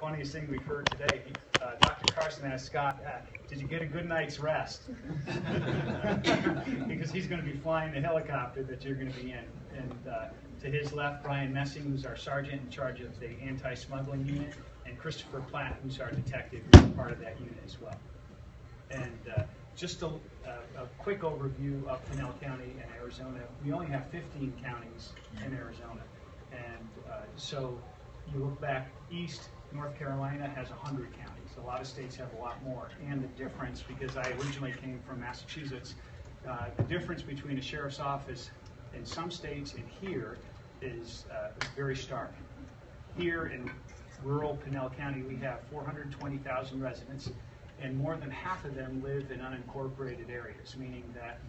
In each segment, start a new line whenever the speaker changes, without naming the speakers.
funniest thing we've heard today. Dr. Carson asked Scott, did you get a good night's rest? Because he's going to be flying the helicopter that you're going to be in. And to his left, Brian Messing, who's our sergeant in charge of the anti-smuggling unit, and Christopher Platt, who's our detective, who's part of that unit as well. And just a quick overview of Pinal County and Arizona. We only have 15 counties in Arizona. And so you look back east, North Carolina has 100 counties. A lot of states have a lot more. And the difference, because I originally came from Massachusetts, the difference between a sheriff's office in some states and here is very stark. Here in rural Pinal County, we have 420,000 residents, and more than half of them live in unincorporated areas, meaning that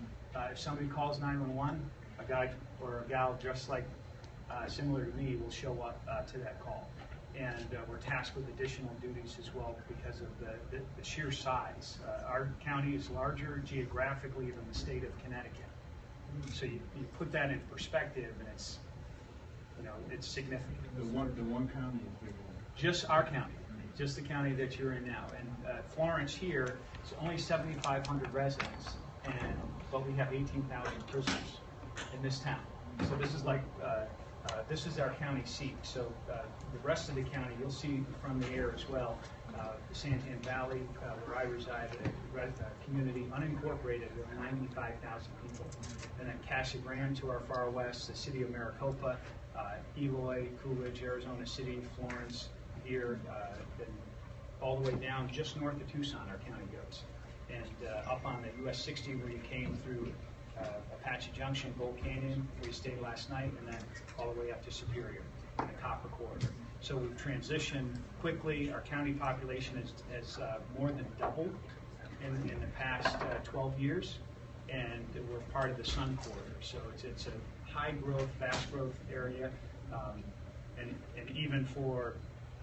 if somebody calls 911, a guy or a gal dressed like similar to me will show up to that call. And we're tasked with additional duties as well because of the sheer size. Our county is larger geographically than the state of Connecticut. So you put that in perspective, and it's, it's significant.
The one county is big.
Just our county, just the county that you're in now. And Florence here is only 7,500 residents, but we have 18,000 prisoners in this town. So this is like, this is our county seat. So the rest of the county, you'll see from the air as well, the Santan Valley, where I reside, a community unincorporated with 95,000 people. And then Casa Grande to our far west, the city of Maricopa, Eloy, Coolidge, Arizona City, Florence, here, then all the way down just north of Tucson, our county goes. And up on the US 60 where you came through Apache Junction, Gold Canyon, where you stayed last night, and then all the way up to Superior in the Copper Corridor. So we've transitioned quickly. Our county population has more than doubled in the past 12 years, and we're part of the Sun Corridor. So it's a high growth, fast growth area, and even for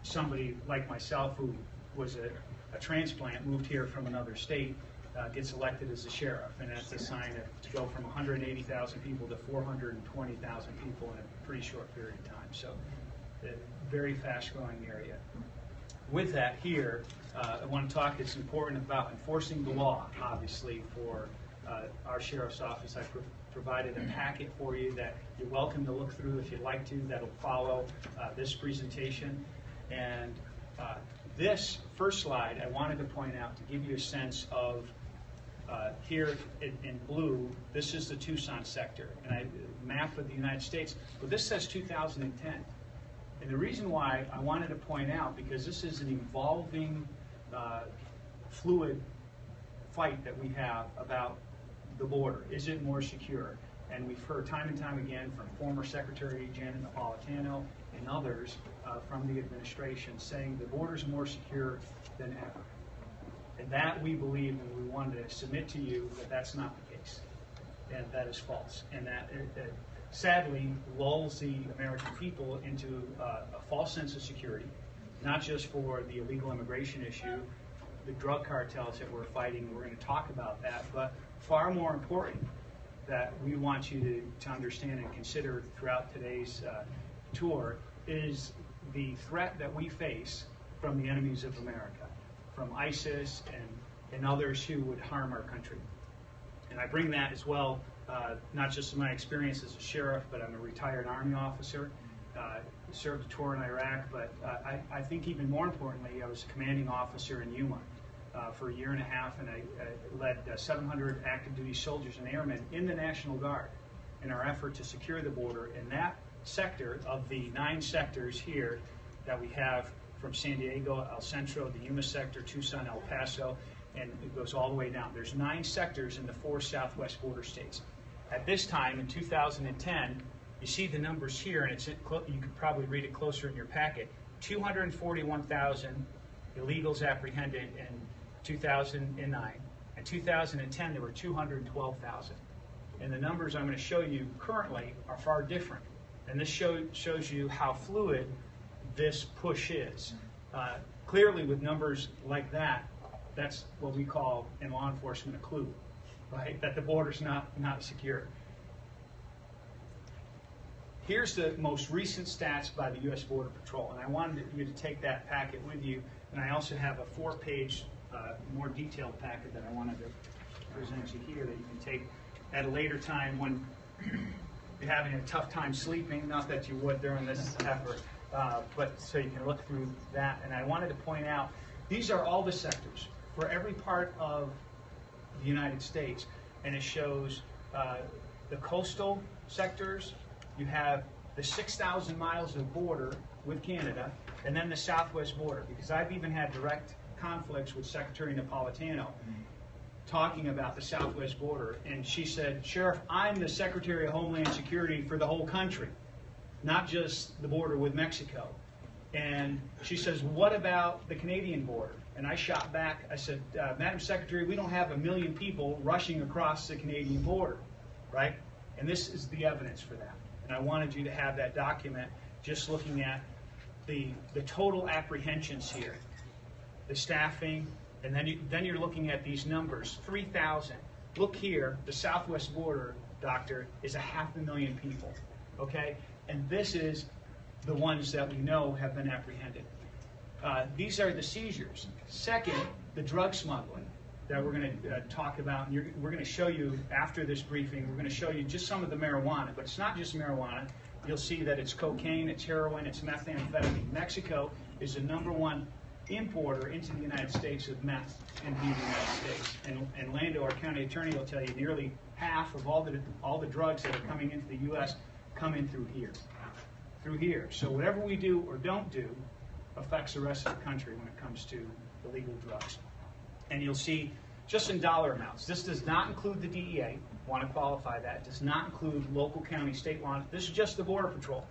somebody like myself who was a transplant, moved here from another state, gets elected as a sheriff, and that's a sign to go from 180,000 people to 420,000 people in a pretty short period of time. So a very fast growing area. With that here, I want to talk, it's important about enforcing the law, obviously, for our sheriff's office. I provided a packet for you that you're welcome to look through if you'd like to. That'll follow this presentation. And this first slide, I wanted to point out to give you a sense of here in blue, this is the Tucson sector, and map of the United States, but this says 2010. And the reason why I wanted to point out, because this is an evolving, fluid fight that we have about the border. Is it more secure? And we've heard time and time again from former Secretary Janet Napolitano and others from the administration saying the border is more secure than ever. And that we believe, and we wanted to submit to you that that's not the case, and that is false. And that sadly lulls the American people into a false sense of security, not just for the illegal immigration issue, the drug cartels that we're fighting, we're going to talk about that, but far more important that we want you to understand and consider throughout today's tour is the threat that we face from the enemies of America, from ISIS and others who would harm our country. And I bring that as well, not just in my experience as a sheriff, but I'm a retired Army officer, served a tour in Iraq, but I think even more importantly, I was a commanding officer in Yuma for a year and a half, and I led 700 active duty soldiers and airmen in the National Guard in our effort to secure the border. And that sector of the 9 sectors here that we have from San Diego, El Centro, the Yuma sector, Tucson, El Paso, and it goes all the way down. There's 9 sectors in the 4 southwest border states. At this time, in 2010, you see the numbers here, and you could probably read it closer in your packet. 241,000 illegals apprehended in 2009. In 2010, there were 212,000. And the numbers I'm going to show you currently are far different. And this shows you how fluid this push is. Clearly, with numbers like that, that's what we call in law enforcement a clue, right? That the border's not secure. Here's the most recent stats by the U.S. Border Patrol, and I wanted you to take that packet with you. And I also have a 4-page, more detailed packet that I wanted to present you here that you can take at a later time when you're having a tough time sleeping. Not that you would during this effort, but so you can look through that. And I wanted to point out, these are all the sectors for every part of the United States, and it shows the coastal sectors. You have the 6,000 miles of border with Canada, and then the southwest border, because I've even had direct conflicts with Secretary Napolitano talking about the southwest border, and she said, Sheriff, I'm the Secretary of Homeland Security for the whole country, not just the border with Mexico. And she says, what about the Canadian border? And I shot back, I said, Madam Secretary, we don't have 1 million people rushing across the Canadian border, right? And this is the evidence for that. And I wanted you to have that document, just looking at the total apprehensions here, the staffing, and then you're looking at these numbers, 3,000. Look here, the southwest border, Doctor, is 500,000 people, okay? And this is the ones that we know have been apprehended. These are the seizures. Second, the drug smuggling that we're going to talk about. And we're going to show you after this briefing, we're going to show you just some of the marijuana, but it's not just marijuana. You'll see that it's cocaine, it's heroin, it's methamphetamine. Mexico is the #1 importer into the United States of meth into the United States. And Lando, our county attorney, will tell you nearly half of all the drugs that are coming into the U.S. come in through here. Through here. So whatever we do or don't do affects the rest of the country when it comes to illegal drugs. And you'll see just in dollar amounts. This does not include the DEA. I want to qualify that. It does not include local, county, state law. This is just the Border Patrol.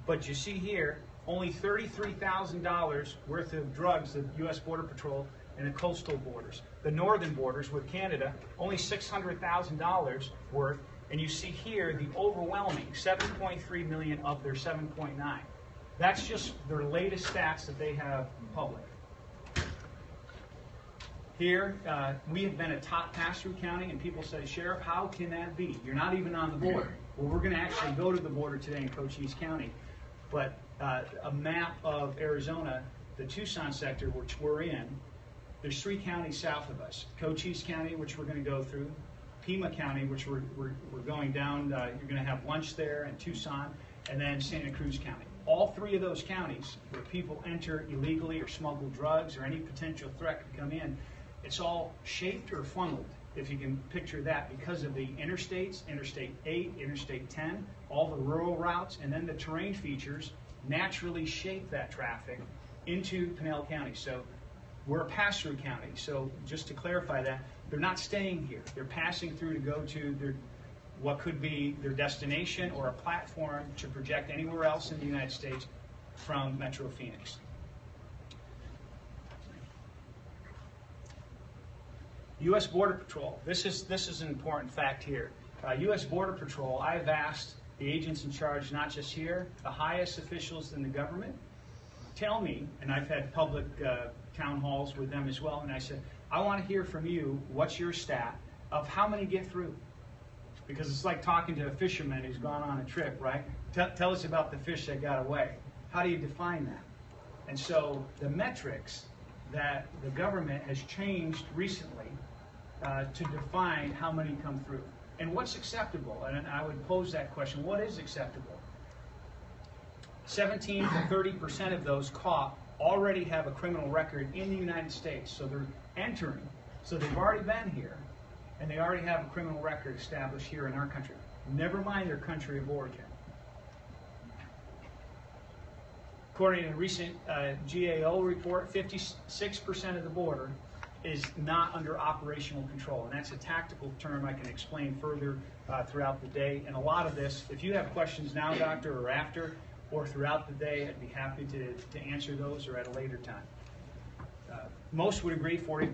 But you see here, only $33,000 worth of drugs, the U.S. Border Patrol and the coastal borders. The northern borders with Canada, only $600,000 worth. And you see here the overwhelming 7.3 million of their 7.9. That's just their latest stats that they have public. Here, we have been a top pass-through county, and people say, Sheriff, how can that be? You're not even on the border. Well, we're going to actually go to the border today in Cochise County. But a map of Arizona, the Tucson sector, which we're in, there's 3 counties south of us. Cochise County, which we're going to go through. Pima County, which we're going down. You're going to have lunch there, and Tucson, and then Santa Cruz County. All 3 of those counties where people enter illegally or smuggle drugs or any potential threat could come in, it's all shaped or funneled, if you can picture that, because of the interstates, Interstate 8, Interstate 10, all the rural routes, and then the terrain features naturally shape that traffic into Pinal County. So we're a pass-through county. So just to clarify that, they're not staying here. They're passing through to go to their what could be their destination or a platform to project anywhere else in the United States from Metro Phoenix. U.S. Border Patrol. This is an important fact here. U.S. Border Patrol, I've asked the agents in charge, not just here, the highest officials in the government, tell me, and I've had public town halls with them as well, and I said, I want to hear from you, what's your stat of how many get through? Because it's like talking to a fisherman who's gone on a trip, right? Tell us about the fish that got away. How do you define that? And so the metrics that the government has changed recently to define how many come through. And what's acceptable? And I would pose that question, what is acceptable? 17 to 30% of those caught already have a criminal record in the United States. So they're entering. So they've already been here, and they already have a criminal record established here in our country. Never mind their country of origin. According to a recent GAO report, 56% of the border is not under operational control. And that's a tactical term I can explain further throughout the day. And a lot of this, if you have questions now, Doctor, or after, or throughout the day, I'd be happy to answer those or at a later time. Most would agree 44%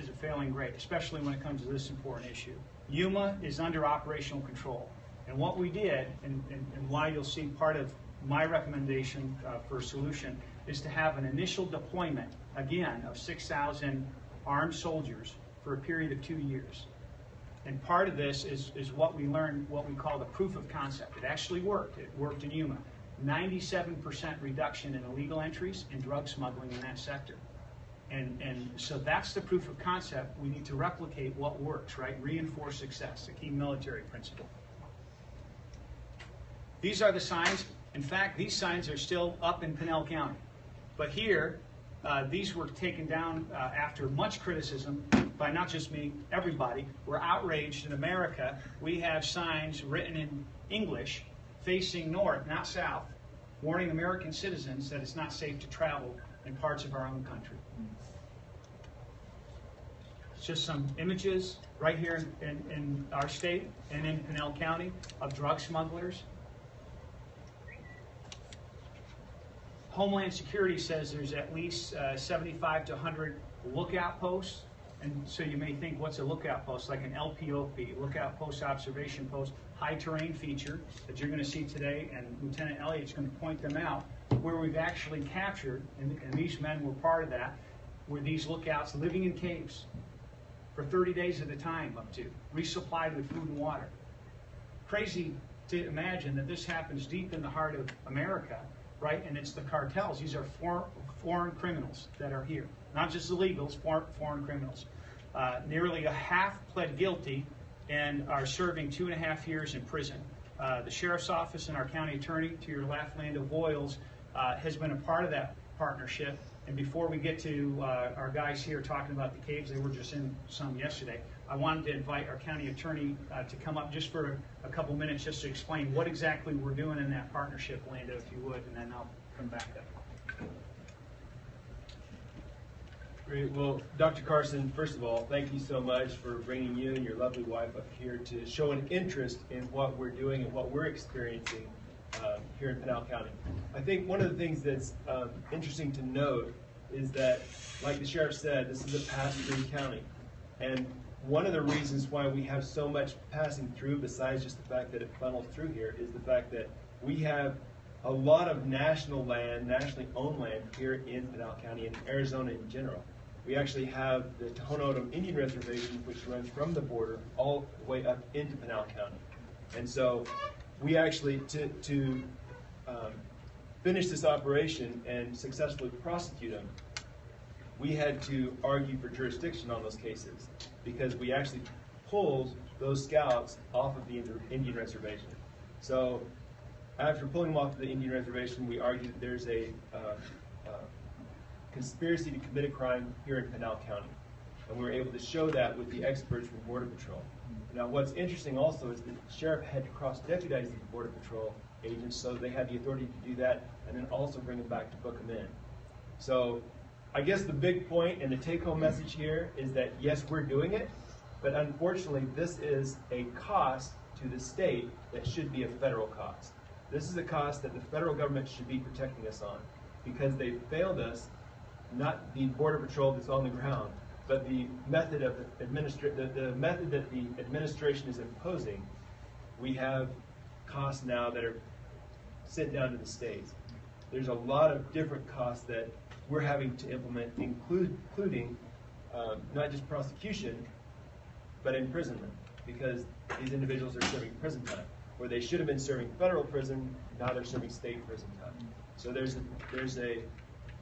is a failing grade, especially when it comes to this important issue. Yuma is under operational control. And what we did, and why you'll see part of my recommendation for a solution, is to have an initial deployment, again, of 6,000 armed soldiers for a period of 2 years. And part of this is what we learned, what we call the proof of concept. It actually worked. It worked in Yuma. 97% reduction in illegal entries and drug smuggling in that sector. And so that's the proof of concept. We need to replicate what works, right? Reinforce success, a key military principle. These are the signs. In fact, these signs are still up in Pinal County. But here, these were taken down after much criticism by not just me, everybody. We're outraged in America. We have signs written in English facing north, not south, warning American citizens that it's not safe to travel in parts of our own country. It's just some images right here in our state and in Pinal County of drug smugglers. Homeland Security says there's at least 75 to 100 lookout posts. And so you may think, what's a lookout post? Like an LPOP, lookout post observation post, high terrain feature that you're going to see today, and Lieutenant Elliott's going to point them out, where we've actually captured, and these men were part of that, were these lookouts living in caves for 30 days at a time up to, resupplied with food and water. Crazy to imagine that this happens deep in the heart of America, right? And it's the cartels. These are foreign criminals that are here. Not just illegals, foreign criminals. Nearly a half pled guilty and are serving 2.5 years in prison. The Sheriff's Office and our County Attorney, to your left, Lando Boyles, has been a part of that partnership. And before we get to our guys here talking about the caves, they were just in some yesterday, I wanted to invite our County Attorney to come up just for a couple minutes just to explain what exactly we're doing in that partnership, Lando, if you would, and then I'll come back up.
Great. Well, Dr. Carson, first of all, thank you so much for bringing you and your lovely wife up here to show an interest in what we're doing and what we're experiencing here in Pinal County. I think one of the things that's interesting to note is that, like the sheriff said, this is a pass-through county. And one of the reasons why we have so much passing through, besides just the fact that it funnels through here, is the fact that we have a lot of national land, nationally owned land here in Pinal County and Arizona in general. We actually have the Tohono O'odham Indian Reservation, which runs from the border all the way up into Pinal County. And so we actually, to finish this operation and successfully prosecute them, we had to argue for jurisdiction on those cases because we actually pulled those scouts off of the Indian Reservation. So after pulling them off of the Indian Reservation, we argued that there's a conspiracy to commit a crime here in Pinal County. And we were able to show that with the experts from Border Patrol. Now what's interesting also is that the sheriff had to cross-deputize the Border Patrol agents, so they had the authority to do that and then also bring them back to book them in. So I guess the big point and the take-home message here is that yes, we're doing it, but unfortunately this is a cost to the state that should be a federal cost. This is a cost that the federal government should be protecting us on because they failed us, not the Border Patrol that's on the ground, but the method of the method that the administration is imposing. We have costs now that are sent down to the states. There's a lot of different costs that we're having to implement, including not just prosecution, but imprisonment, because these individuals are serving prison time, where they should have been serving federal prison, now they're serving state prison time. So there's a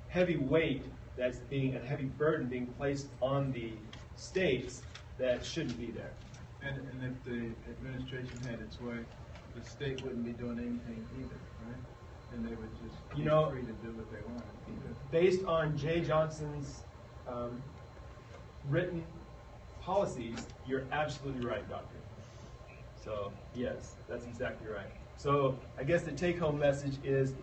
heavy weight that's being, a heavy burden being placed on the states that shouldn't be there.
And if the administration had its way, the state wouldn't be doing anything either, right? And they would just be free to do what they wanted.
Based on Jay Johnson's written policies, you're absolutely right, Doctor. So yes, that's exactly right. So I guess the take-home message is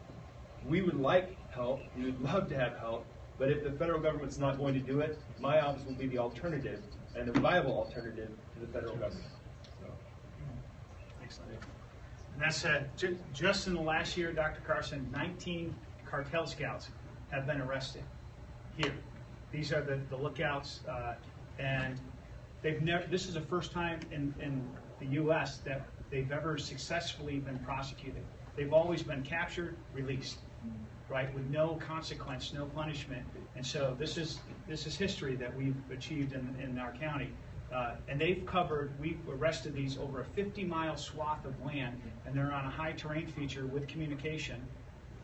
we would like help, we would love to have help, but if the federal government's not going to do it, my office will be the alternative and the viable alternative to the federal government. So.
Excellent. And that's just in the last year, Dr. Carson, 19 cartel scouts have been arrested here. These are the lookouts, and they've never. This is the first time in the U.S. that they've ever successfully been prosecuted. They've always been captured, released, right, with no consequence, no punishment. And so this is history that we've achieved in our county. And we've arrested these over a 50-mile swath of land, and they're on a high terrain feature with communication,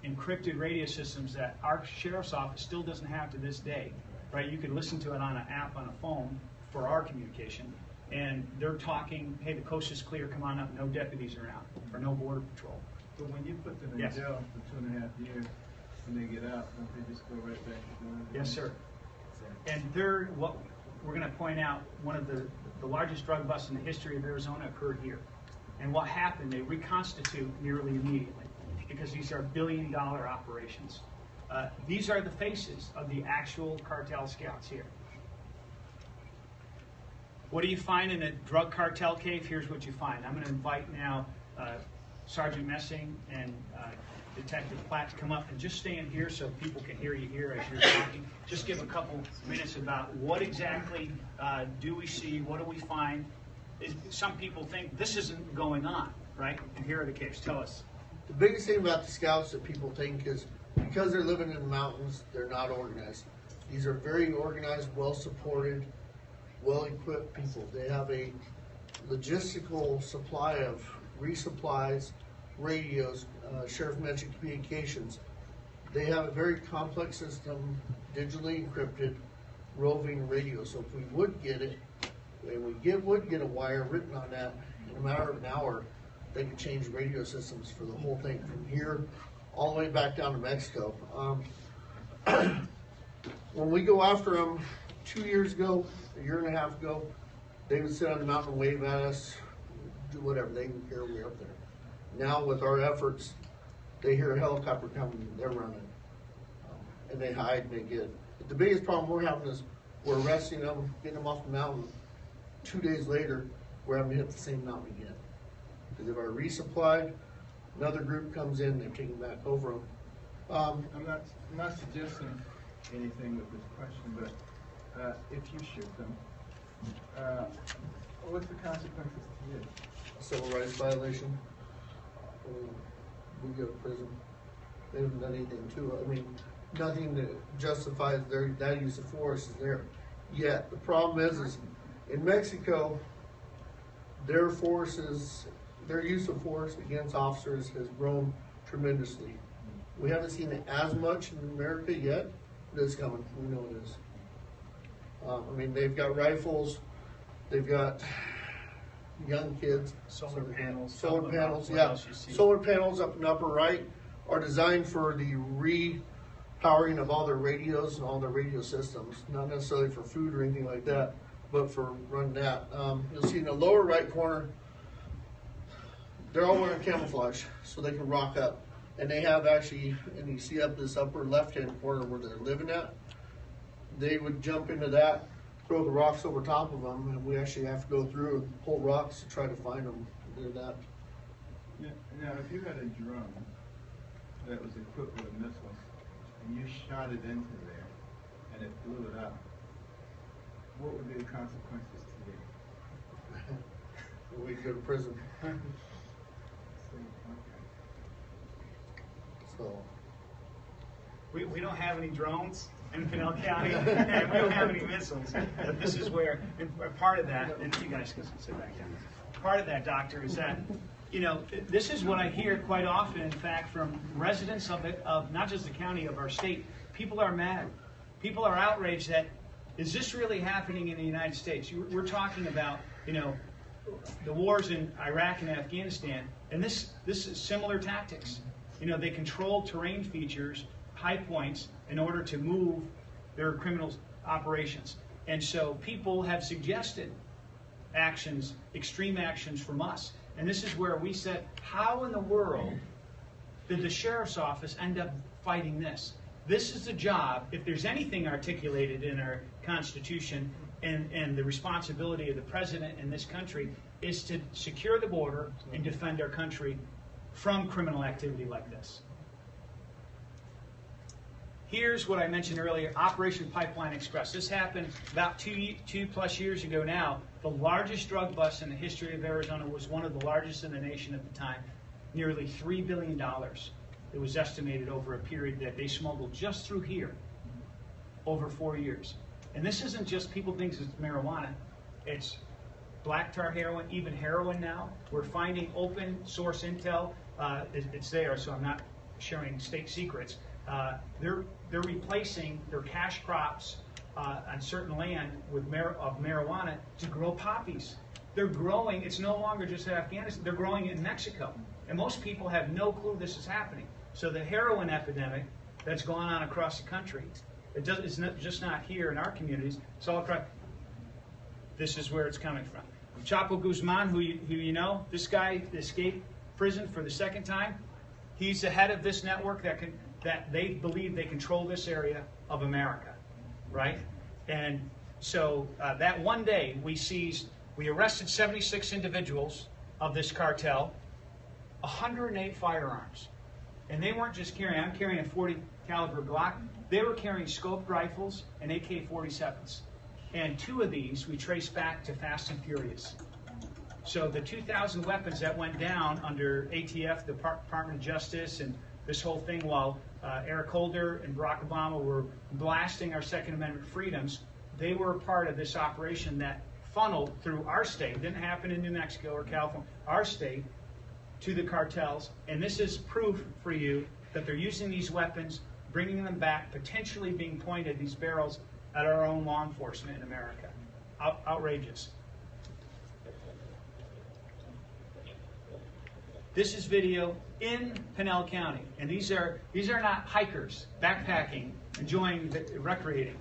encrypted radio systems that our sheriff's office still doesn't have to this day, right? You can listen to it on an app on a phone for our communication, and they're talking, hey, the coast is clear, come on up, no deputies around, or no border patrol.
But when you put them in
Yes.
jail for 2.5 years, when they get out, don't they just go right back to doing it?
Yes, sir. And what we're going to point out, one of the largest drug busts in the history of Arizona occurred here. And what happened, they reconstitute nearly immediately, because these are billion-dollar operations. These are the faces of the actual cartel scouts here. What do you find in a drug cartel cave? Here's what you find. I'm going to invite now Sergeant Messing and Detective Platt to come up and just stand here so people can hear you here as you're talking. Just give a couple minutes about what exactly do we see, what do we find. Some people think this isn't going on, right? And here are the caves. Tell us.
The biggest thing about the scouts that people think is because they're living in the mountains, they're not organized. These are very organized, well-supported, well-equipped people. They have a logistical supply of resupplies, radios, Sheriff mentioned communications. They have a very complex system, digitally encrypted, roving radio. So if we would get it, and we would get a wire written on that, in a matter of an hour, they could change radio systems for the whole thing from here all the way back down to Mexico. When we go after them 2 years ago, a year and a half ago, they would sit on the mountain and wave at us, do whatever, they didn't care, we're up there. Now with our efforts, they hear a helicopter coming, they're running. And they hide and they get. But the biggest problem we're having is we're arresting them, getting them off the mountain. 2 days later, we're having to hit the same mountain again. Because if our resupplied, another group comes in, they're taking back over them.
I'm not suggesting anything with this question, but if you shoot them, what's the consequences to you?
Civil rights violation. We go to prison. They haven't done anything to it. I mean, nothing that justifies that use of force is there. Yet the problem is in Mexico, their use of force against officers has grown tremendously. We haven't seen it as much in America yet, but it's coming. We know it is. I mean, they've got rifles, they've got young kids.
Solar panels.
Solar panels,
what
yeah.
else you see?
Solar panels up in the upper right are designed for the repowering of all their radios and all their radio systems. Not necessarily for food or anything like that, but for running that. You'll see in the lower right corner, they're all wearing camouflage so they can rock up. And they have actually, and you see up this upper left-hand corner where they're living at, they would jump into that, throw the rocks over top of them, and we actually have to go through and pull rocks to try to find them. Do that.
Now, if you had a drone that was equipped with missiles and you shot it into there and it blew it up, what would be the consequences to you?
We'd go to prison. So.
We don't have any drones in Pinal County, and we don't have any missiles. But this is where, and part of that, and you guys can sit back down. Part of that, Doctor, is that, you know, this is what I hear quite often, in fact, from residents of not just the county, of our state. People are mad. People are outraged that, is this really happening in the United States? We're talking about, you know, the wars in Iraq and Afghanistan, and this is similar tactics. You know, they control terrain features, high points, in order to move their criminal operations. And so people have suggested actions, extreme actions from us. And this is where we said, how in the world did the sheriff's office end up fighting this? This is the job, if there's anything articulated in our Constitution and the responsibility of the president in this country, is to secure the border and defend our country from criminal activity like this. Here's what I mentioned earlier, Operation Pipeline Express. This happened about two plus years ago now. The largest drug bust in the history of Arizona, was one of the largest in the nation at the time. Nearly $3 billion. It was estimated over a period that they smuggled just through here over 4 years. And this isn't just people think it's marijuana. It's black tar heroin, even heroin now. We're finding open source intel. It's there, so I'm not sharing state secrets. They're replacing their cash crops on certain land with marijuana to grow poppies. They're growing. It's no longer just in Afghanistan. They're growing in Mexico, and most people have no clue this is happening. So the heroin epidemic that's going on across the country, it's just not here in our communities. It's all across. This is where it's coming from. Chapo Guzman, who you know, this guy escaped prison for the second time. He's the head of this network that they believe they control this area of America, right? And so that one day we arrested 76 individuals of this cartel, 108 firearms. And they weren't just carrying, I'm carrying a 40 caliber Glock. They were carrying scoped rifles and AK-47s. And 2 of these we traced back to Fast and Furious. So the 2,000 weapons that went down under ATF, the Department of Justice, and this whole thing while Eric Holder and Barack Obama were blasting our Second Amendment freedoms, they were a part of this operation that funneled through our state. It didn't happen in New Mexico or California, our state, to the cartels. And this is proof for you that they're using these weapons, bringing them back, potentially being pointed, these barrels, at our own law enforcement in America. Outrageous. This is video in Pinal County, and these are not hikers backpacking, enjoying recreating.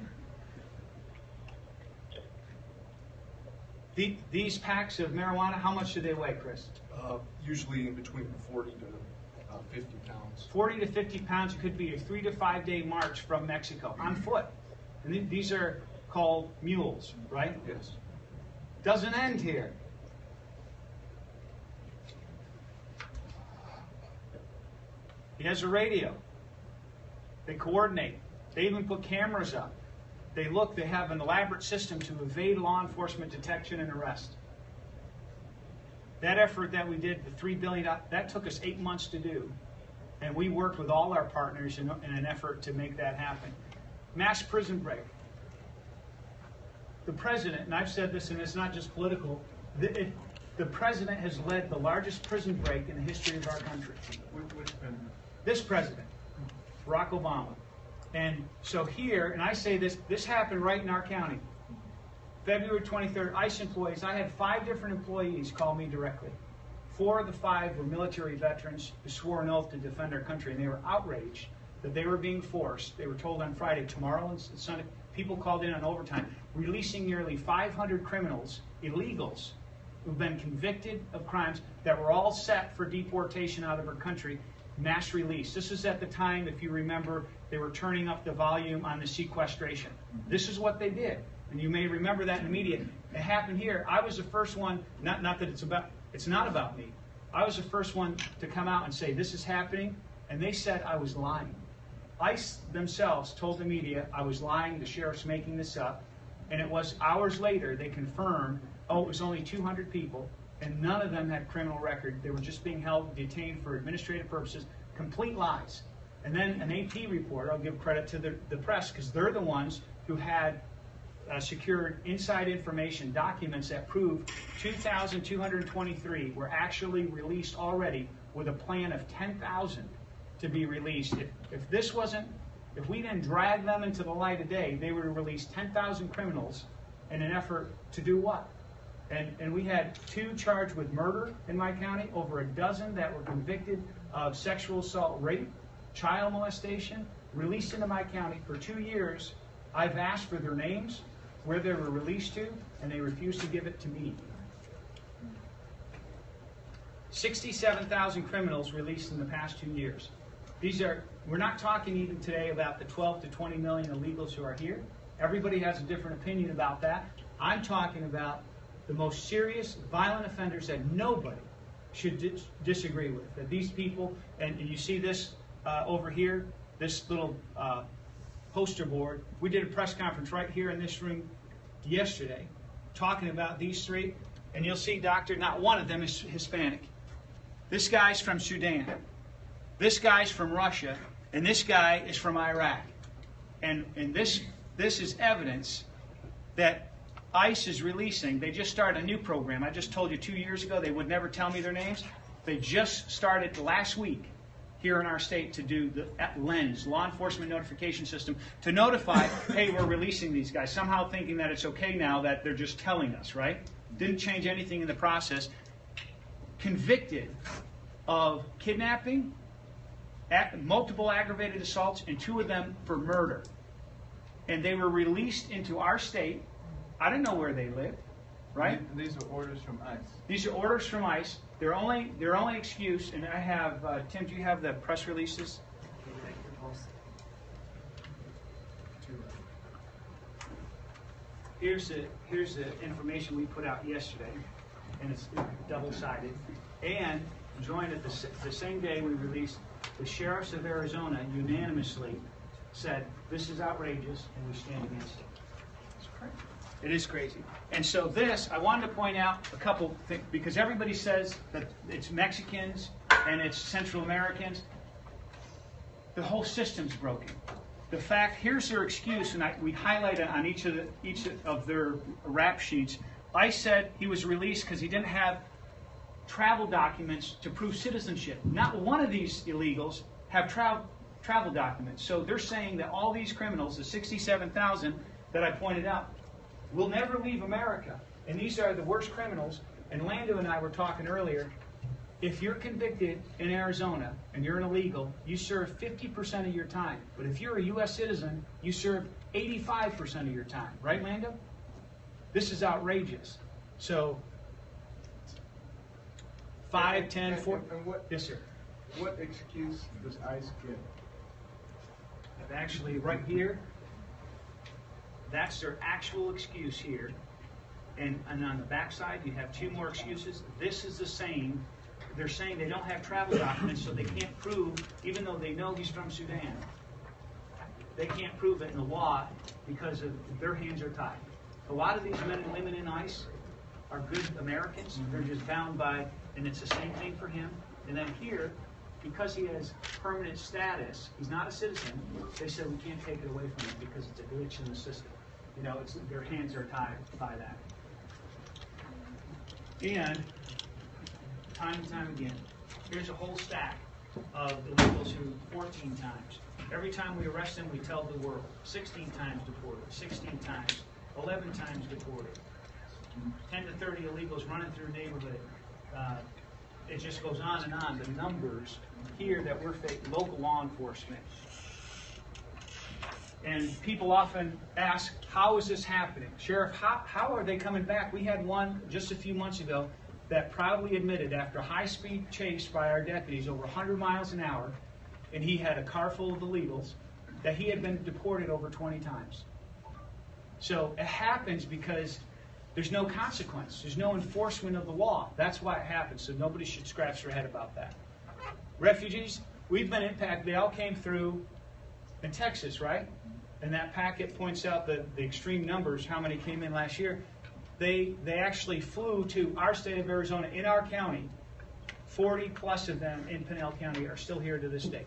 These packs of marijuana, how much do they weigh, Chris?
Usually in between 40 to 50 pounds.
40 to 50 pounds. It could be a 3 to 5 day march from Mexico on foot. And these are called mules, right?
Yes.
Doesn't end here. He has a radio. They coordinate. They even put cameras up. They have an elaborate system to evade law enforcement detection and arrest. That effort that we did, the $3 billion, that took us 8 months to do. And we worked with all our partners in an effort to make that happen. Mass prison break. The president, and I've said this, and it's not just political, the president has led the largest prison break in the history of our country.
Which president?
This president, Barack Obama. And so here, and I say this happened right in our county. February 23rd, ICE employees, I had 5 different employees call me directly. 4 of the 5 were military veterans who swore an oath to defend our country, and they were outraged that they were being forced. They were told on Friday, tomorrow and Sunday, people called in on overtime, releasing nearly 500 criminals, illegals, who've been convicted of crimes that were all set for deportation out of our country, mass release. This is at the time, if you remember, they were turning up the volume on the sequestration. This is what they did. And you may remember that in the media. It happened here. I was the first one, not that it's not about me. I was the first one to come out and say, this is happening, and they said I was lying. ICE themselves told the media I was lying, the sheriff's making this up, and it was hours later they confirmed, oh, it was only 200 people, and none of them had criminal record. They were just being held, detained for administrative purposes, complete lies. And then an AP report, I'll give credit to the press, because they're the ones who had secured inside information, documents that proved 2,223 were actually released already with a plan of 10,000 to be released. If we didn't drag them into the light of day, they would have released 10,000 criminals in an effort to do what? And we had 2 charged with murder in my county, over a dozen that were convicted of sexual assault, rape, child molestation, released into my county for 2 years. I've asked for their names, where they were released to, and they refused to give it to me. 67,000 criminals released in the past 2 years. We're not talking even today about the 12 to 20 million illegals who are here. Everybody has a different opinion about that. I'm talking about the most serious, violent offenders that nobody should disagree with. That these people, and you see this over here, this little poster board. We did a press conference right here in this room yesterday talking about these 3, and you'll see, Doctor, not one of them is Hispanic. This guy's from Sudan. This guy's from Russia, and this guy is from Iraq. And this is evidence that ICE is releasing, they just started a new program. I just told you 2 years ago they would never tell me their names. They just started last week here in our state to do the LENS, Law Enforcement Notification System, to notify, hey, we're releasing these guys, somehow thinking that it's okay now that they're just telling us, right? Didn't change anything in the process. Convicted of kidnapping, multiple aggravated assaults, and 2 of them for murder. And they were released into our state. I didn't know where they lived, right?
These are orders from ICE.
These are orders from ICE. Their only excuse, and I have, Tim, do you have the press releases? Here's the information we put out yesterday, and it's double-sided. And joined at the same day we released, the sheriffs of Arizona unanimously said, this is outrageous, and we stand against it. It's crazy. It is crazy. And so this, I wanted to point out a couple things, because everybody says that it's Mexicans and it's Central Americans. The whole system's broken. The fact, here's their excuse, and we highlighted on each of their rap sheets. I said he was released because he didn't have travel documents to prove citizenship. Not one of these illegals have travel documents. So they're saying that all these criminals, the 67,000 that I pointed out, will never leave America. And these are the worst criminals. And Lando and I were talking earlier. If you're convicted in Arizona and you're an illegal, you serve 50% of your time. But if you're a U.S. citizen, you serve 85% of your time. Right, Lando? This is outrageous. So, 5, 10, 4... Yes, sir.
What excuse does ICE give?
Actually, right here, that's their actual excuse here. And on the back side, you have 2 more excuses. This is the same. They're saying they don't have travel documents, so they can't prove, even though they know he's from Sudan, they can't prove it in the law because their hands are tied. A lot of these men and women in ICE are good Americans. They're just bound by, and it's the same thing for him. And then here, because he has permanent status, he's not a citizen, they said we can't take it away from him because it's a glitch in the system. You know, their hands are tied by that. And time and time again, here's a whole stack of illegals who 14 times. Every time we arrest them, we tell the world. 16 times deported, 16 times, 11 times deported. 10 to 30 illegals running through a neighborhood. It just goes on and on. The numbers here that we're facing, local law enforcement. And people often ask, how is this happening? Sheriff, how are they coming back? We had one just a few months ago that proudly admitted after a high-speed chase by our deputies over 100 miles an hour, and he had a car full of illegals, that he had been deported over 20 times. So it happens because there's no consequence. There's no enforcement of the law. That's why it happens, so nobody should scratch their head about that. Refugees, we've been impacted. They all came through in Texas, right? And that packet points out the extreme numbers, how many came in last year. They actually flew to our state of Arizona, in our county. 40 plus of them in Pinal County are still here to this day.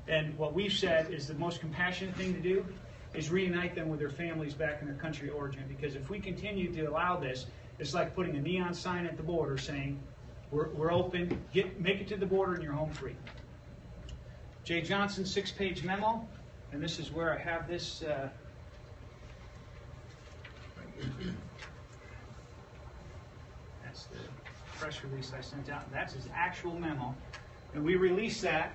And what we've said is the most compassionate thing to do is reunite them with their families back in their country of origin. Because if we continue to allow this, it's like putting a neon sign at the border saying, we're open, make it to the border and you're home free. Jay Johnson's 6-page memo, and this is where I have this. That's the press release I sent out. That's his actual memo. And we released that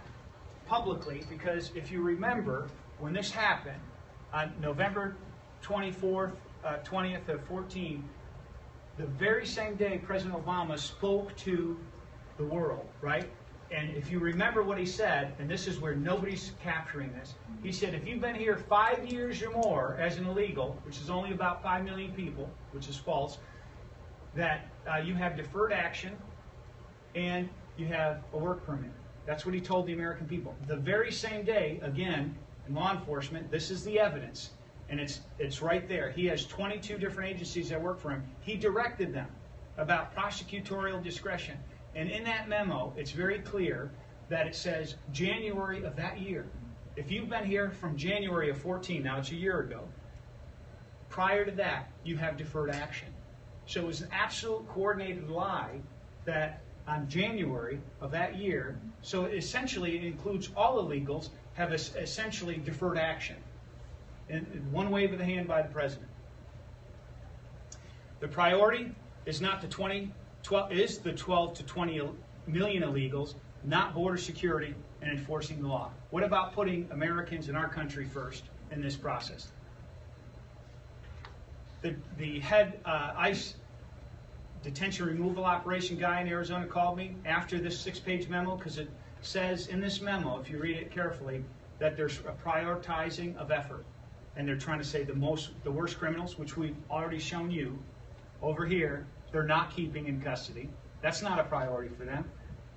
publicly because if you remember, when this happened, on November 24th, 20th of 14, the very same day President Obama spoke to the world, right? And if you remember what he said, and this is where nobody's capturing this, he said, if you've been here 5 years or more as an illegal, which is only about 5 million people, which is false, that you have deferred action and you have a work permit. That's what he told the American people. The very same day, again, in law enforcement, this is the evidence, and it's right there. He has 22 different agencies that work for him. He directed them about prosecutorial discretion. And in that memo, it's very clear that it says January of that year. If you've been here from January of 14, now it's a year ago, Prior to that, you have deferred action. So it was an absolute coordinated lie that on January of that year, so essentially it includes all illegals, have essentially deferred action. In one wave of the hand by the president. The priority is not the 12 to 20 million illegals, not border security and enforcing the law. What about putting Americans in our country first in this process? The head ICE detention removal operation guy in Arizona called me after this 6-page memo, because it says in this memo, if you read it carefully, that there's a prioritizing of effort. And they're trying to say the worst criminals, which we've already shown you over here, they're not keeping in custody. That's not a priority for them.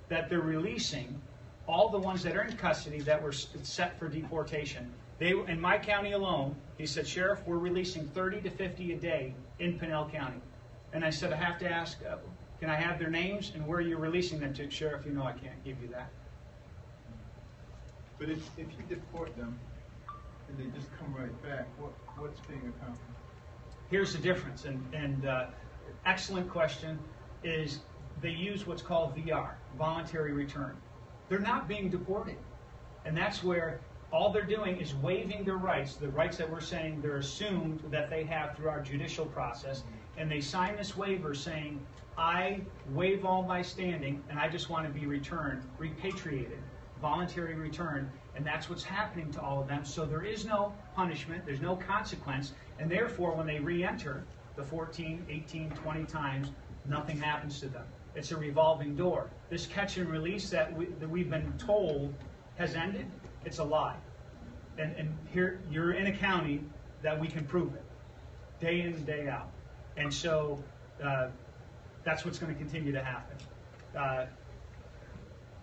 That they're releasing all the ones that are in custody that were set for deportation. They, in my county alone, he said, Sheriff, we're releasing 30 to 50 a day in Pinal County. And I said, I have to ask, can I have their names and where you're releasing them to? Sheriff, you know I can't give you that.
But if you deport them and they just come right back, what's being accomplished?
Here's the difference, and excellent question, is they use what's called VR, voluntary return. They're not being deported. And that's where all they're doing is waiving their rights, the rights that we're saying they're assumed that they have through our judicial process, and they sign this waiver saying, I waive all my standing and I just want to be returned, repatriated, voluntary return, and that's what's happening to all of them. So there is no punishment, there's no consequence, and therefore when they re-enter the 14, 18, 20 times, nothing happens to them. It's a revolving door. This catch and release that we've been told has ended, it's a lie. And here, you're in a county that we can prove it, day in and day out. And so that's what's going to continue to happen.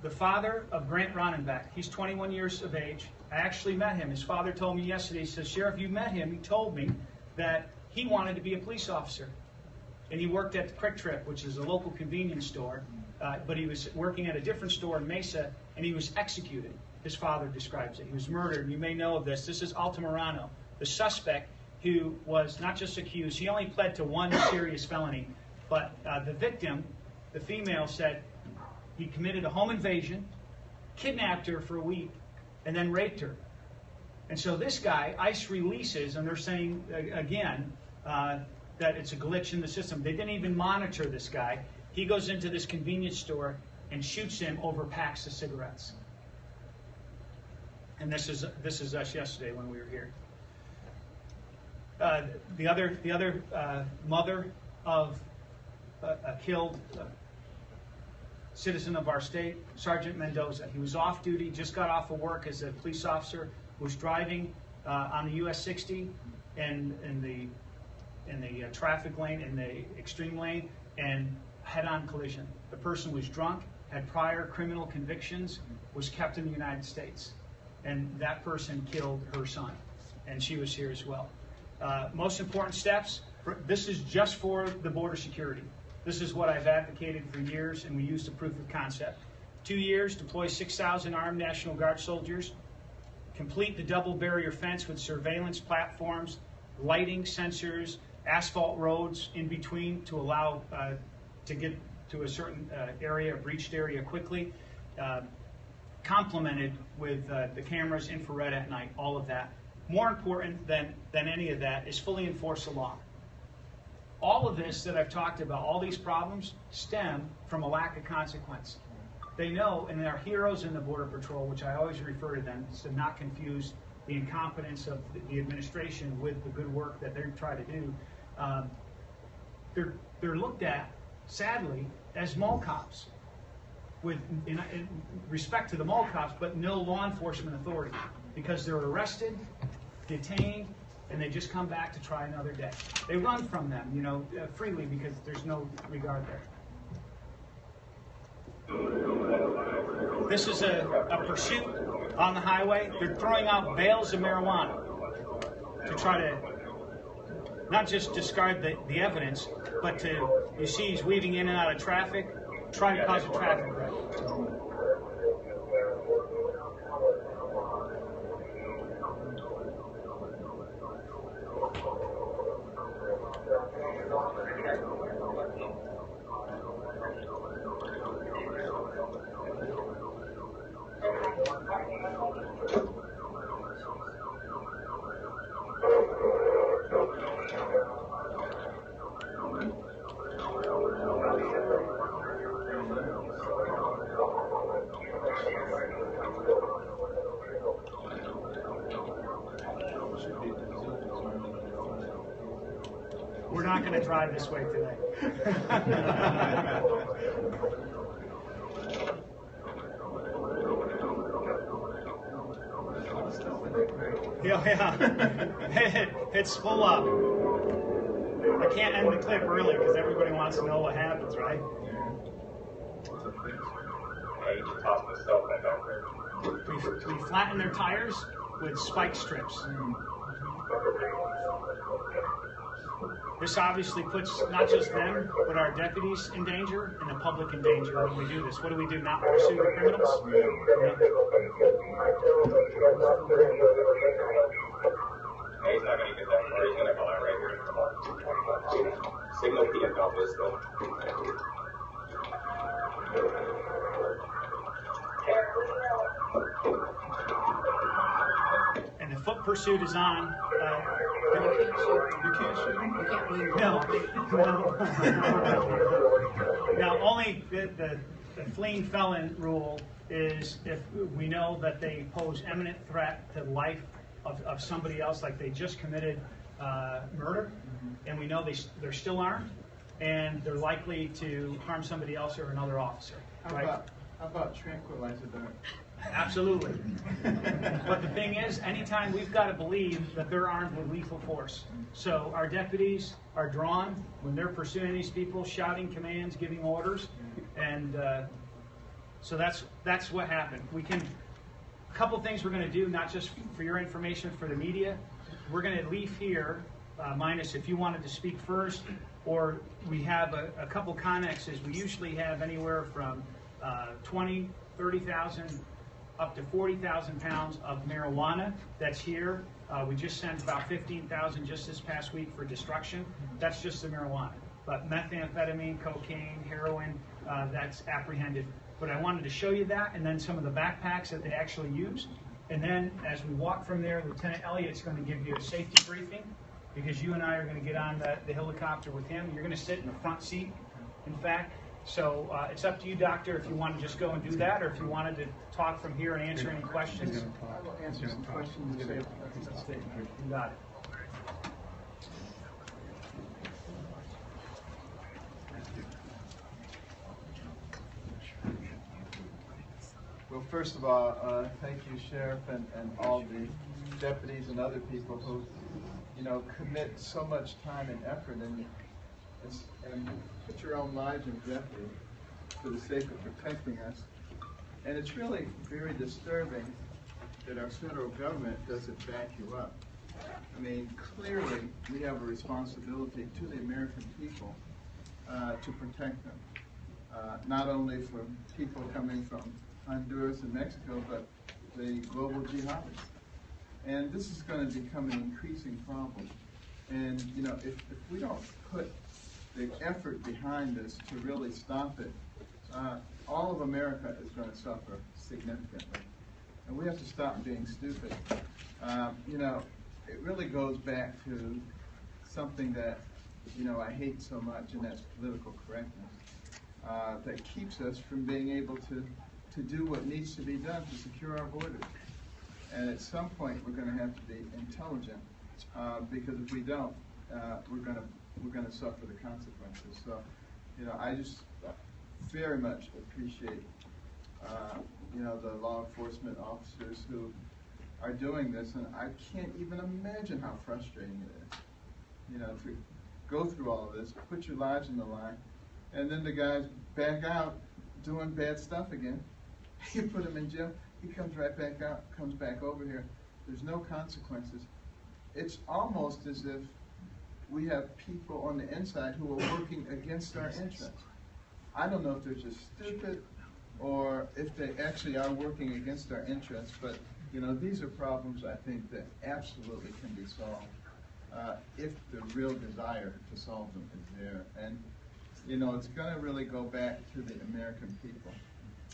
The father of Grant Ronenbeck, he's 21 years of age. I actually met him. His father told me yesterday, he says, Sheriff, you met him. He told me that he wanted to be a police officer. And he worked at the Quick Trip, which is a local convenience store. But he was working at a different store in Mesa, and he was executed. His father describes it. He was murdered. You may know of this. This is Altamirano, the suspect who was not just accused. He only pled to one serious felony. But the victim, the female, said he committed a home invasion, kidnapped her for a week, and then raped her. And so this guy, ICE releases, and they're saying, again, that it's a glitch in the system. They didn't even monitor this guy. He goes into this convenience store and shoots him over packs of cigarettes. And this is us yesterday when we were here. The other mother of a killed citizen of our state, Sergeant Mendoza. He was off duty, just got off of work as a police officer, was driving on the US 60 and in the traffic lane, in the extreme lane, and head-on collision. The person was drunk, had prior criminal convictions, was kept in the United States. And that person killed her son, and she was here as well. Most important steps, this is just for the border security. This is what I've advocated for years, and we used the proof of concept. 2 years, deploy 6,000 armed National Guard soldiers, complete the double barrier fence with surveillance platforms, lighting sensors, asphalt roads in between to allow to get to a certain area, a breached area quickly, complemented with the cameras, infrared at night, all of that. More important than any of that is fully enforce the law. All of this that I've talked about, all these problems, stem from a lack of consequence. They know, and they're heroes in the Border Patrol, which I always refer to them, to not confuse the incompetence of the administration with the good work that they try to do. They're looked at, sadly, as mall cops, with in respect to the mall cops, but no law enforcement authority, because they're arrested, detained, and they just come back to try another day. They run from them, freely, because there's no regard there. This is a pursuit on the highway. They're throwing out bales of marijuana to try to not just discard the evidence, but you see he's weaving in and out of traffic, trying to cause a traffic wreck. We're not going to drive this way today. Yeah. It's full up. I can't end the clip early because everybody wants to know what happens, right? We flatten their tires with spike strips. This obviously puts not just them, but our deputies in danger and the public in danger when we do this. What do we do? Not pursue the criminals?
He's not going to get that far. He's going to call out right here. Signal PFL Vista.
And the foot pursuit is on. You can't shoot him? No. Now, only the fleeing felon rule is if we know that they pose imminent threat to life of somebody else, like they just committed murder, and we know they're still armed, and they're likely to harm somebody else or another officer. Right?
How about tranquilizer dart?
Absolutely. But the thing is, anytime we've got to believe that they're armed with lethal force. So our deputies are drawn when they're pursuing these people, shouting commands, giving orders, and so that's what happened. A couple things we're going to do, not just for your information, for the media. We're going to leave here, minus if you wanted to speak first, or we have a couple connexes. We usually have anywhere from 20, 30,000 up to 40,000 pounds of marijuana that's here. We just sent about 15,000 just this past week for destruction. That's just the marijuana. But methamphetamine, cocaine, heroin, that's apprehended. But I wanted to show you that, and then some of the backpacks that they actually use. And then as we walk from there, Lieutenant Elliott's going to give you a safety briefing, because you and I are going to get on the helicopter with him. You're going to sit in the front seat, in fact. So it's up to you, Doctor, if you want to just go and do that, or if you wanted to talk from here and answer any questions.
I will answer some questions.
You got it.
Well, first of all, thank you, Sheriff, and all the deputies and other people who, commit so much time and effort and put your own lives in jeopardy for the sake of protecting us. And it's really very disturbing that our federal government doesn't back you up. I mean, clearly we have a responsibility to the American people to protect them, not only from people coming from Honduras and Mexico, but the global jihadists. And this is going to become an increasing problem. And, if we don't put the effort behind this to really stop it, all of America is going to suffer significantly. And we have to stop being stupid. It really goes back to something that, I hate so much, and that's political correctness, that keeps us from being able to do what needs to be done to secure our borders. And at some point, we're going to have to be intelligent, because if we don't, we're going to suffer the consequences. So, I just very much appreciate, the law enforcement officers who are doing this, and I can't even imagine how frustrating it is, to go through all of this, put your lives in the line, and then the guys back out doing bad stuff again. You put him in jail, he comes right back out, comes back over here. There's no consequences. It's almost as if we have people on the inside who are working against our interests. I don't know if they're just stupid or if they actually are working against our interests, but these are problems I think that absolutely can be solved if the real desire to solve them is there. And it's going to really go back to the American people.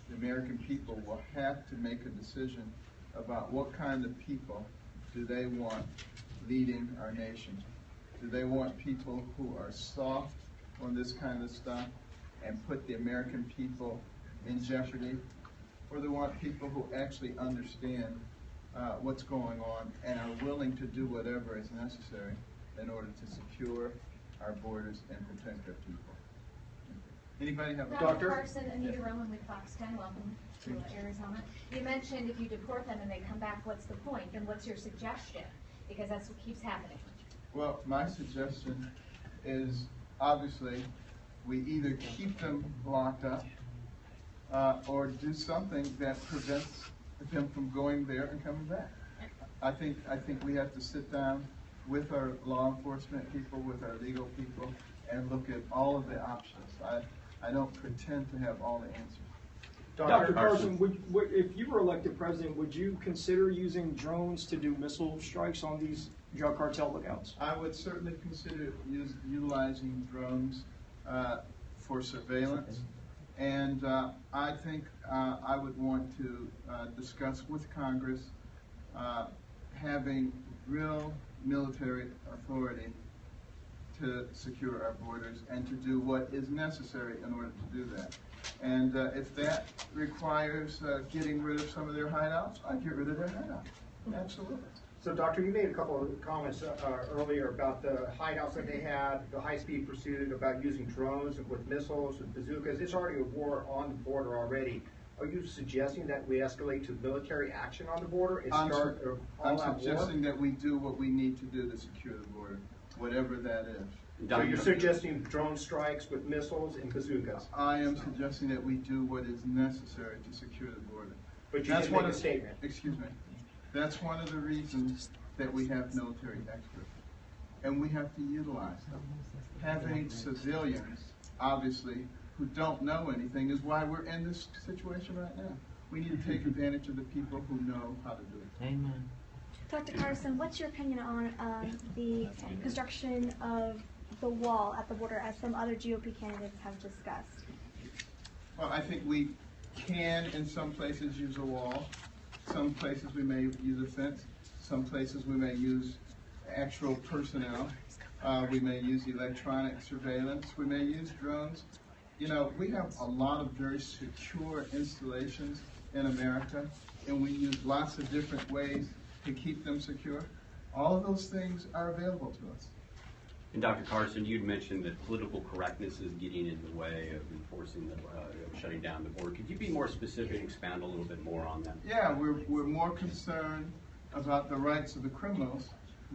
The American people will have to make a decision about what kind of people do they want leading our nation. Do they want people who are soft on this kind of stuff and put the American people in jeopardy? Or do they want people who actually understand what's going on and are willing to do whatever is necessary in order to secure our borders and protect our people. Anybody have a
Dr. Carson, Anita Roman with Fox 10, welcome to Arizona. You mentioned if you deport them and they come back, what's the point? Then what's your suggestion? Because that's what keeps happening.
Well, my suggestion is obviously we either keep them locked up or do something that prevents them from going there and coming back. I think we have to sit down with our law enforcement people, with our legal people, and look at all of the options. I don't pretend to have all the answers.
Dr. Carson, if you were elected president, would you consider using drones to do missile strikes on these drug cartel lookouts?
I would certainly consider utilizing drones for surveillance, and I think I would want to discuss with Congress having real military authority to secure our borders and to do what is necessary in order to do that. And if that requires getting rid of some of their hideouts, I'd get rid of their hideouts. Absolutely.
So, Doctor, you made a couple of comments earlier about the hideouts that they had, the high-speed pursuit, about using drones with missiles and bazookas. It's already a war on the border already. Are you suggesting that we escalate to military action on the border and start
I'm suggesting that we do what we need to do to secure the border, whatever that is.
So you're suggesting drone strikes with missiles and bazookas?
I am suggesting that we do what is necessary to secure the border.
But you didn't make a statement.
Excuse me. That's one of the reasons that we have military experts, and we have to utilize them. Having civilians, obviously, who don't know anything is why we're in this situation right now. We need to take advantage of the people who know how to do it.
Amen.
Dr. Carson, what's your opinion on the construction of the wall at the border, as some other GOP candidates have discussed?
Well, I think we can, in some places, use a wall. Some places we may use a fence. Some places we may use actual personnel. We may use electronic surveillance. We may use drones. You know, we have a lot of very secure installations in America, and we use lots of different ways to keep them secure. All of those things are available to us.
And Dr. Carson, you'd mentioned that political correctness is getting in the way of enforcing the shutting down the border. Could you be more specific and expound a little bit more on that?
Yeah, we're more concerned about the rights of the criminals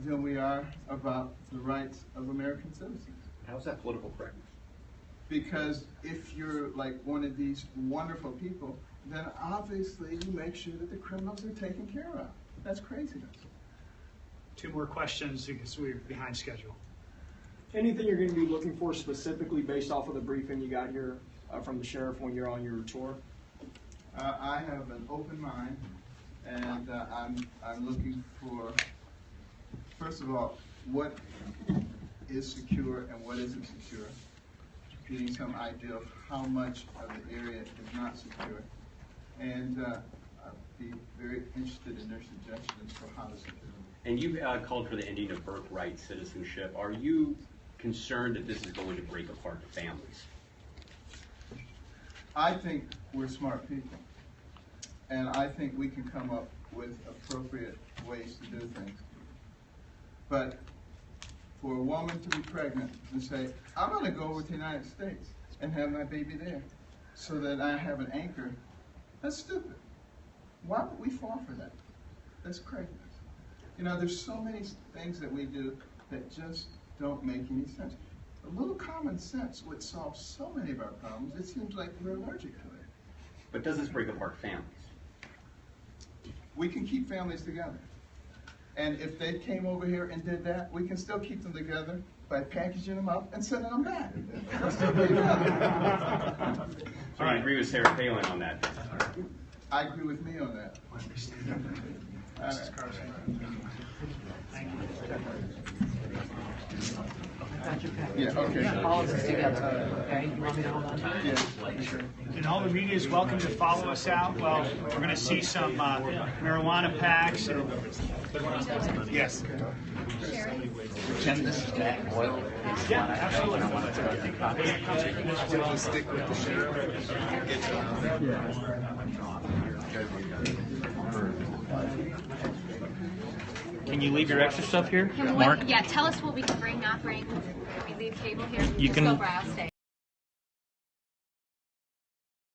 than we are about the rights of American citizens.
How's that political correctness?
Because if you're like one of these wonderful people, then obviously you make sure that the criminals are taken care of. That's craziness.
2 more questions because we're behind schedule.
Anything you're going to be looking for specifically based off of the briefing you got here from the sheriff when you're on your tour?
I have an open mind, and I'm looking for, first of all, what is secure and what isn't secure, getting some idea of how much of the area is not secure, and I'd be very interested in their suggestions for how to secure it.
And you called for the ending of birthright citizenship. Are you concerned that this is going to break apart families?
I think we're smart people, and I think we can come up with appropriate ways to do things. But for a woman to be pregnant and say, I'm going to go over to the United States and have my baby there so that I have an anchor, that's stupid. Why would we fall for that? That's craziness. You know, there's so many things that we do that just don't make any sense. A little common sense would solve so many of our problems. It seems like we're allergic to it.
But does this break apart families?
We can keep families together. And if they came over here and did that, we can still keep them together by packaging them up and sending them back.
So you agree with Sarah Palin on that?
I agree with me on that.
Mrs. Carson. Thank you.
Yeah, okay.
All of us together, okay? You want me to hold on?
Yeah.
And all the media is welcome to follow us out. Well, we're going to see some marijuana packs. And yes.
Tim, this is Jack Boyle.
Yeah, absolutely.
Stick with the sheriff.
Can you leave your extra stuff here,
Can
Mark?
yeah, tell us what we can bring, not bring. Can we leave cable here?
You
Just
can-
go for I'll stay.